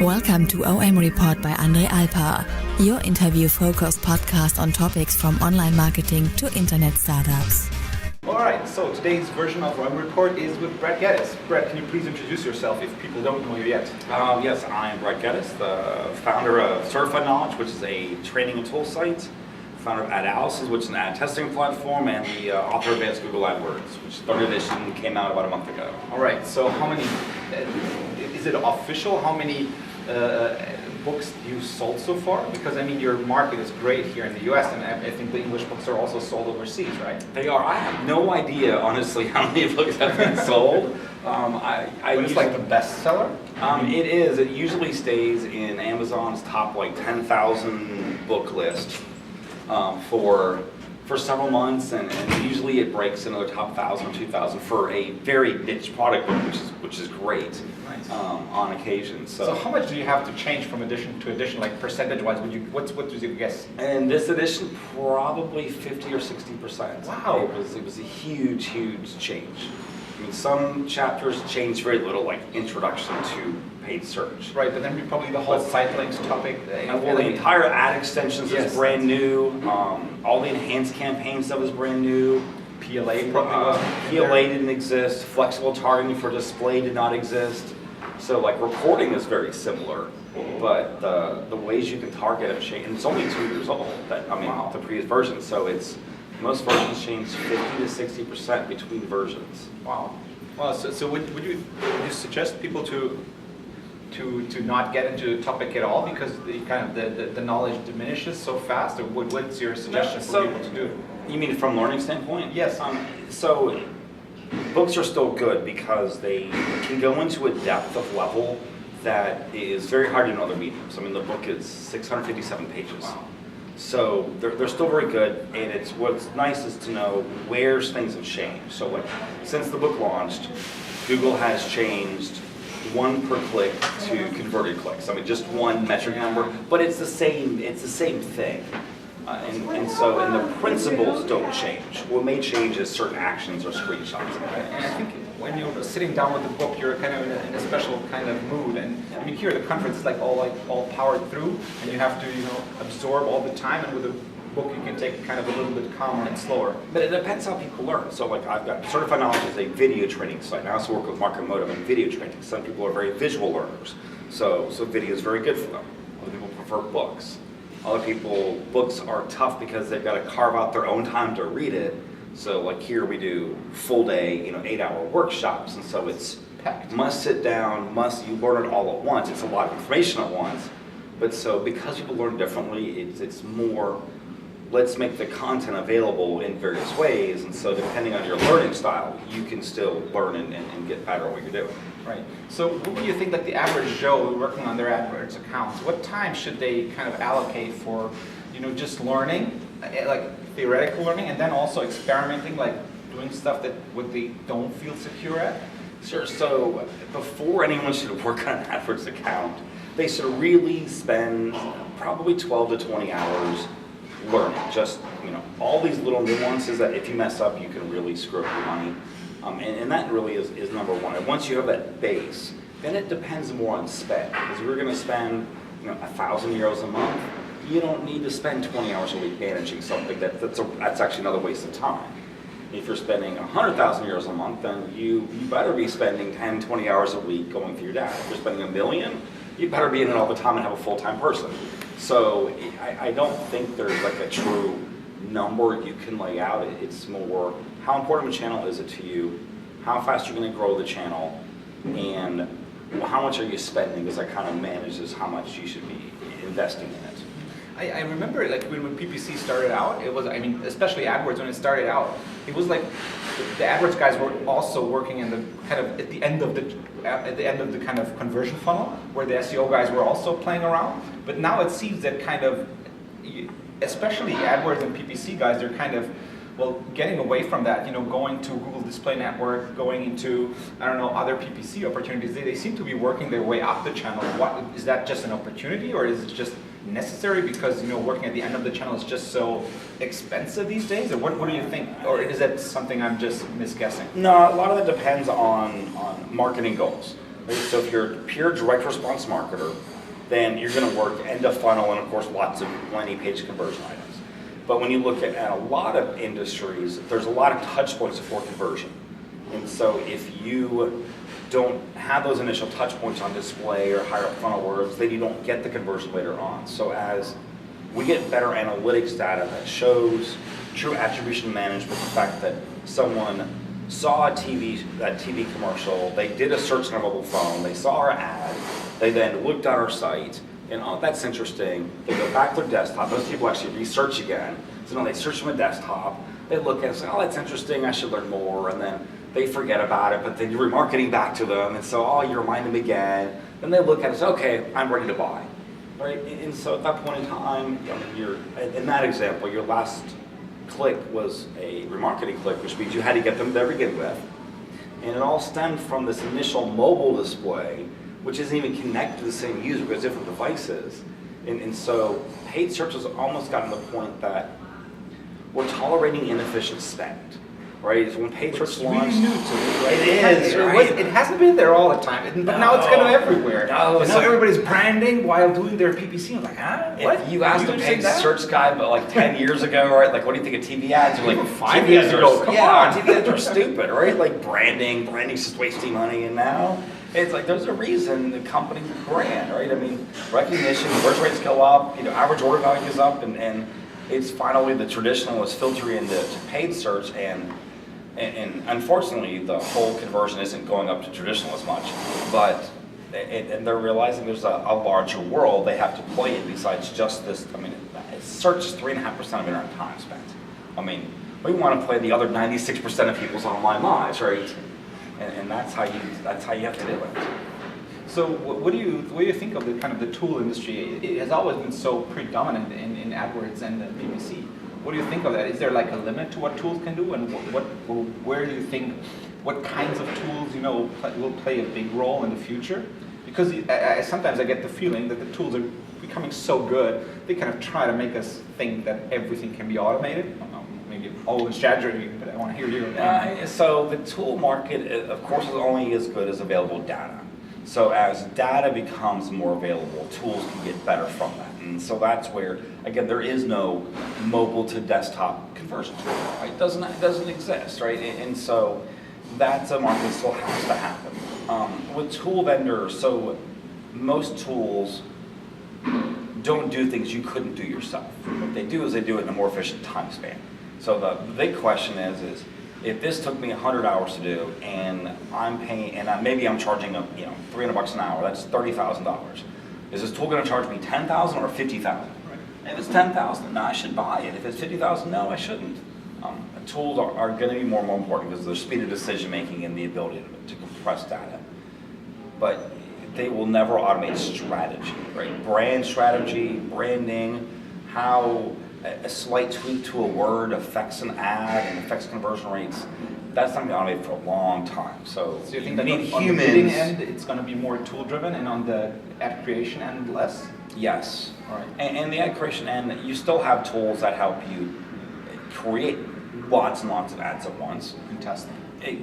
Welcome to OM Report by Andre Alpa, your interview-focused podcast on topics from online marketing to internet startups. All right, so today's version of OM Report is with Brett Geddes. Brett, can you please introduce yourself if people don't know you yet? Yes, I am Brett Geddes, the founder of Certified Knowledge, which is a training and tool site, founder of AdWords, which is an ad testing platform, and the author of Advanced Google AdWords, which third edition came out about a month ago. All right, so how many, is it official, how many books you've sold so far? Because I mean, your market is great here in the US, and I think the English books are also sold overseas, right? They are. I have no idea, honestly, how many books have been sold. But it's like the bestseller? It is. It usually stays in Amazon's top like 10,000 book list for several months, and usually it breaks into the top 1,000 or 2,000 for a very niche product book, which is great. Nice. On occasion. So how much do you have to change from edition to edition, like percentage-wise? What would you guess? In this edition, probably 50 or 60%. Wow. It was a huge change. I mean, some chapters changed very little, like introduction to paid search. Right, but then probably the whole site links topic. Well, the entire ad extensions is brand new. All the enhanced campaign stuff is brand new. PLA probably wasn't. PLA didn't exist. Flexible targeting for display did not exist. So like reporting is very similar, but the ways you can target have changed. And it's only 2 years old. The previous version. So most versions change 50 to 60% between versions. Wow. Well, so would you suggest people to not get into the topic at all because the knowledge diminishes so fast? Or what's your suggestion for people to do? You mean from learning standpoint? Yes. So books are still good because they can go into a depth of level that is very hard in other mediums. I mean, the book is 657 pages. Wow. So they're still very good, and what's nice is to know where things have changed. So like since the book launched, Google has changed 1 per click to converted clicks. I mean, just one metric number, but it's the same thing. And the principles don't change. What may change is certain actions or screenshots. And I think when you're sitting down with the book, you're kind of in a special kind of mood. And I mean, here at the conference, it's like all powered through, and you have to absorb all the time. And with a book, you can take it kind of a little bit calmer and slower. But it depends how people learn. So like I've got Certified Knowledge is a video training site. I also work with Market Motive and video training. Some people are very visual learners, so video is very good for them. Other people prefer books. Other people, books are tough because they've got to carve out their own time to read it. So like here we do full day, 8-hour workshops, and so it's packed. Must sit down, you learn it all at once. It's a lot of information at once. But so because people learn differently, it's more, let's make the content available in various ways, and so depending on your learning style, you can still learn and get better at what you're doing. Right. So what do you think, like the average Joe working on their AdWords accounts, what time should they kind of allocate for, just learning, like theoretical learning, and then also experimenting, like doing stuff that they don't feel secure at? Sure. So before anyone should work on an AdWords account, they should really spend probably 12 to 20 hours learning. Just, all these little nuances that if you mess up, you can really screw up your money. And that really is number one. And once you have that base, then it depends more on spend. Because if we're going to spend 1,000 euros a month, you don't need to spend 20 hours a week managing something. That's actually another waste of time. If you're spending 100,000 euros a month, then you better be spending 10, 20 hours a week going through your data. If you're spending $1 million, you better be in it all the time and have a full-time person. So I don't think there's like a true number you can lay out. It's more, how important of a channel is it to you? How fast you're going to grow the channel? And how much are you spending? Because that kind of manages how much you should be investing in it. I remember like when PPC started out, it was, especially AdWords when it started out, it was like the AdWords guys were also working in the kind of at the end of the kind of conversion funnel, where the SEO guys were also playing around. But now it seems that kind of, especially AdWords and PPC guys, they're kind of getting away from that, going to Google Display Network, going into, other PPC opportunities. They seem to be working their way up the channel. Is that just an opportunity, or is it just necessary because working at the end of the channel is just so expensive these days? Or what do you think? Or is that something I'm just misguessing? No, a lot of it depends on marketing goals. Right? So if you're a pure direct response marketer, then you're going to work end of funnel and of course lots of landing page conversion items. But when you look at a lot of industries, there's a lot of touch points before conversion. And so if you don't have those initial touch points on display or higher up funnel words, then you don't get the conversion later on. So as we get better analytics data that shows true attribution management, the fact that someone saw that TV commercial, they did a search on a mobile phone, they saw our ad, they then looked at our site, and oh, that's interesting. They go back to their desktop. Those people actually research again. So now they search from a desktop, they look at it and say, oh, that's interesting, I should learn more, and then they forget about it, but then you're remarketing back to them, and so, oh, you remind them again. Then they look at it and say, okay, I'm ready to buy. Right? And so at that point in time, in that example, your last click was a remarketing click, which means you had to get them there to begin with. And it all stemmed from this initial mobile display, which isn't even connected to the same user because different devices. And so paid search has almost gotten to the point that we're tolerating inefficient spend. Right? So when paid search launched, really new to it, right? It is, right? It hasn't been there all the time, but now it's kind of everywhere. No, and now everybody's branding while doing their PPC. I'm like, what? If you asked a paid search guy, but like 10 years ago, right? Like, what do you think of TV ads? You're like, 5 years ago, come on. TV ads are stupid, right? Like branding's just wasting money, and now it's like there's a reason the company brand, right? I mean, recognition, conversion rates go up, average order value is up, and it's finally the traditional is filtering into paid search, and unfortunately, the whole conversion isn't going up to traditional as much, but and they're realizing there's a larger world they have to play in besides just this. I mean, search is 3.5% of internet time spent. I mean, we want to play the other 96% of people's online lives, right? And that's how you have to do it. So what do you think of the tool industry? It has always been so predominant in AdWords and PPC. What do you think of that? Is there like a limit to what tools can do, and where do you think, what kinds of tools will play a big role in the future? Because sometimes I get the feeling that the tools are becoming so good, they kind of try to make us think that everything can be automated. I don't know, maybe all exaggerating, but I want to hear your opinion. So the tool market, of course, is only as good as available data. So as data becomes more available, tools can get better from that. And so that's where, again, there is no mobile to desktop conversion tool. Right? It doesn't exist, right? And so that's a market that still has to happen. With tool vendors, so most tools don't do things you couldn't do yourself. What they do is they do it in a more efficient time span. So the big question is if this took me 100 hours to do, and I'm paying, and maybe I'm charging $300 an hour, that's $30,000. Is this tool going to charge me $10,000 or $50,000? Right. If it's $10,000, no, I should buy it. If it's $50,000, no, I shouldn't. Tools are going to be more and more important because of their speed of decision making and the ability to compress data. But they will never automate strategy, right? Brand strategy, branding, how a slight tweak to a word affects an ad and affects conversion rates. That's not going to be automated for a long time. So you think that on the bidding end, it's going to be more tool driven, and on the ad creation end, less? Yes. All right. And the ad creation end, you still have tools that help you create lots and lots of ads at once. And testing.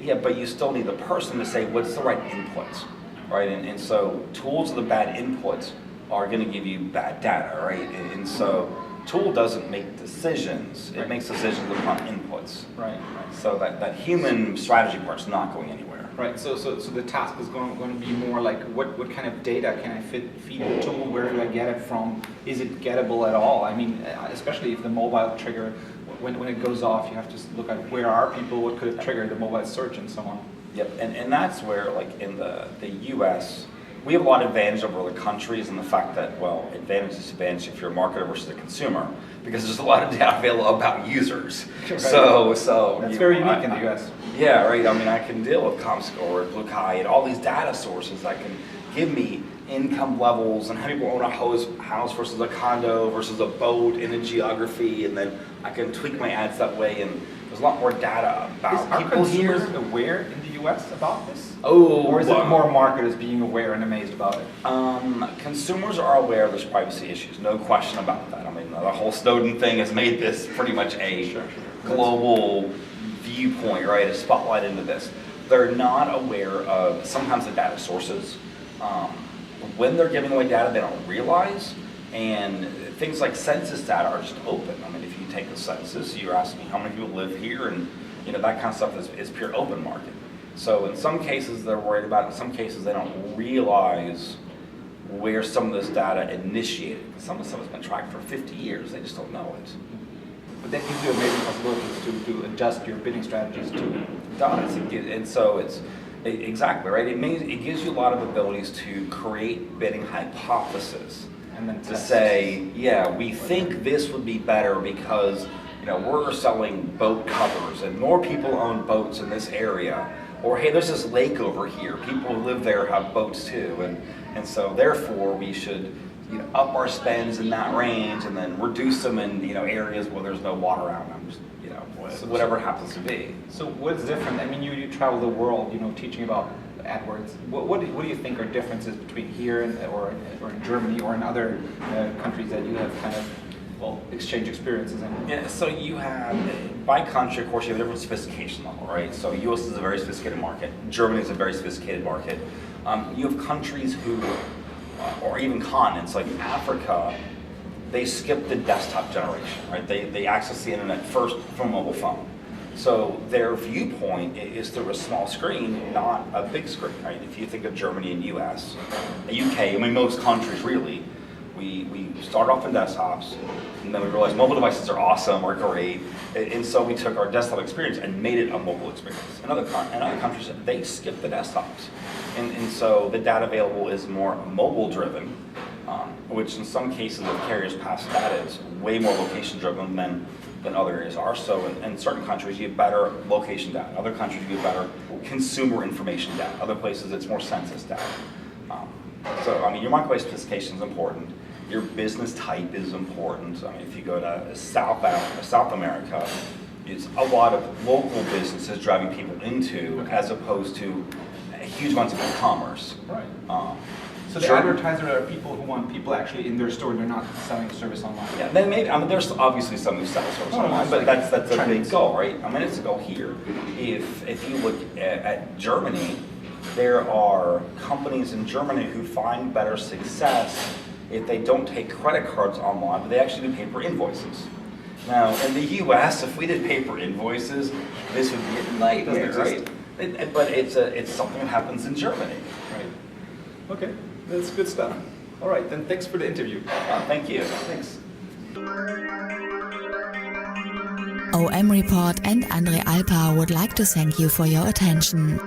Yeah, but you still need the person to say what's the right inputs, right? And so tools with the bad inputs are going to give you bad data, right? And so tool doesn't make decisions. It makes decisions upon inputs. Right. So that human strategy part's not going anywhere. Right. So the task is going to be more like what kind of data can I feed the tool? Where do I get it from? Is it gettable at all? I mean, especially if the mobile trigger, when it goes off, you have to look at where are people, what could have triggered the mobile search, and so on. Yep. And that's where, like in the U.S., we have a lot of advantage over other countries in the fact that, well, advantage is advantage if you're a marketer versus a consumer, because there's a lot of data available about users. Right. So that's very unique in the US. Yeah, right. I mean, I can deal with ComScore, BlueKai, and all these data sources that can give me income levels and how people own a house versus a condo versus a boat in a geography, and then I can tweak my ads that way. And there's a lot more data about people here. Are consumers aware in the US about this? Oh, or is it more marketers being aware and amazed about it? Consumers are aware there's privacy issues, no question about that. I mean, the whole Snowden thing has made this pretty much a global viewpoint, right? A spotlight into this. They're not aware of sometimes the data sources. when they're giving away data they don't realize, and things like census data are just open. I mean, if you take the census, you're asking how many people live here, and that kind of stuff is pure open market. So in some cases they're worried about it, in some cases they don't realize where some of this data initiated. Some of the stuff has been tracked for 50 years, they just don't know it. But that gives you amazing possibilities to adjust your bidding strategies to. It does, and so exactly, right? It gives you a lot of abilities to create bidding hypotheses. And then to say, yeah, we think this would be better because we're selling boat covers and more people own boats in this area, or hey, there's this lake over here, people who live there have boats too, and so therefore we should up our spends in that range and then reduce them in areas where there's no water around them, whatever it happens to be. So what's different? I mean, you travel the world, teaching about AdWords. What do you think are differences between here or in Germany or in other countries that you have kind of exchange experiences in? Yeah, so you have, by country, of course, you have a different sophistication level, right? So US is a very sophisticated market. Germany is a very sophisticated market. You have countries who, or even continents like Africa, they skip the desktop generation, right? They access the internet first from a mobile phone. So their viewpoint is through a small screen, not a big screen, right? If you think of Germany and US, UK, I mean most countries really, we start off in desktops, and then we realized mobile devices are awesome, are great, and so we took our desktop experience and made it a mobile experience. In other countries, they skip the desktops, and so the data available is more mobile driven, which in some cases of carriers past that is way more location driven than other areas are. So in certain countries you have better location data, other countries you have better consumer information data, other places it's more census data. So I mean, your marketplace sophistication is important. Your business type is important. I mean, if you go to South America, it's a lot of local businesses driving people into, as opposed to huge amounts of e-commerce. Right. So the advertisers are people who want people actually in their store. They're not selling a service online. Yeah, then maybe there's obviously some who sell service online, but that's a big goal, right? I mean, it's a goal here. If you look at Germany, there are companies in Germany who find better success if they don't take credit cards online, but they actually do paper invoices. Now, in the U.S., if we did paper invoices, this would be a nightmare, right? But it's something that happens in Germany. Right. Okay, that's good stuff. All right, then thanks for the interview. Thank you. Thanks. OMReport and Andre Alpa would like to thank you for your attention.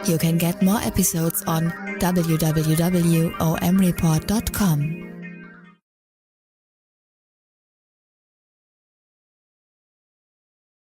You can get more episodes on www.omreport.de.